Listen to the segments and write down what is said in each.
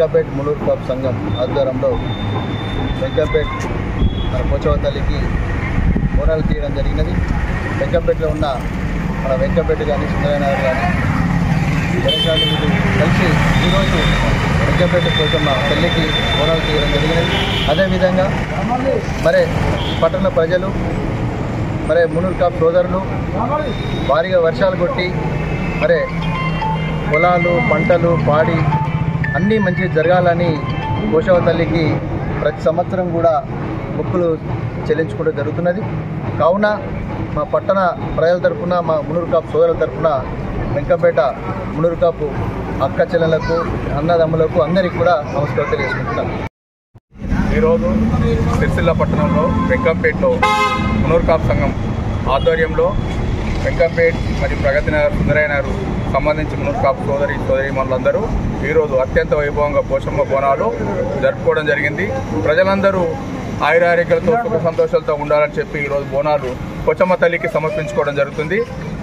వెంకపేట్ మునూర్ కాపు సంఘం ఆధ్వర్యంలో వెంకపేట్ మన పోచమ్మ తల్లికి బోనాలు తీయడం జరిగినది. వెంకపేటలో ఉన్న మన వెంకపేట కానీ సుందరనగర్ కానీ తెలంగాణ కలిసి ఈరోజు వెంకపేట పోచమ్మ తల్లికి బోనాలు తీయడం జరిగినది. అదేవిధంగా మరి పట్టణ ప్రజలు మరి మునూర్ కాపు సోదరులు భారీగా వర్షాలు కొట్టి మరి పొలాలు పంటలు పాడి అన్నీ మంచిగా జరగాలని పోచమ్మ తల్లికి ప్రతి సంవత్సరం కూడా మొక్కులు చెల్లించుకోవడం జరుగుతున్నది. కావున మా పట్టణ ప్రజల తరఫున మా మునూర్ కాపు సోదరుల తరఫున వెంకపేట మునూర్ కాపు అక్క చెల్లెలకు అన్నదమ్ములకు అందరికీ కూడా నమస్కారం తెలియజేసుకుంటున్నాను. ఈరోజు సిరిసిల్ల పట్టణంలో వెంకపేటలో మునూర్ కాపు సంఘం ఆధ్వర్యంలో వెంకపేట్ మరియు ప్రగతి నగర్ సుందరయ్య నగర్ సంబంధించి మునూర్ కాపు సోదరీమణులందరూ ఈరోజు అత్యంత వైభవంగా పోచమ్మ బోనాలు జరుపుకోవడం జరిగింది. ప్రజలందరూ ఆయురారోగ్యాలతో సుఖ సంతోషాలతో ఉండాలని చెప్పి ఈరోజు బోనాలు పోచమ్మ తల్లికి సమర్పించుకోవడం జరుగుతుంది.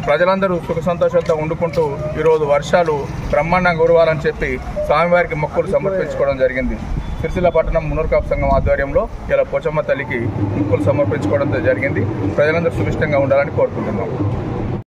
ప్రజలందరూ సుఖ సంతోషాలతో వండుకుంటూ ఈరోజు వర్షాలు బ్రహ్మాండంగా కురవాలని చెప్పి స్వామివారికి మొక్కులు సమర్పించుకోవడం జరిగింది. సిరిసిల్ల పట్టణం మునూర్ కాపు సంఘం ఆధ్వర్యంలో ఇలా పోచమ్మ తల్లికి మొక్కులు సమర్పించుకోవడం జరిగింది. ప్రజలందరూ సుభిష్టంగా ఉండాలని కోరుకుంటున్నాం.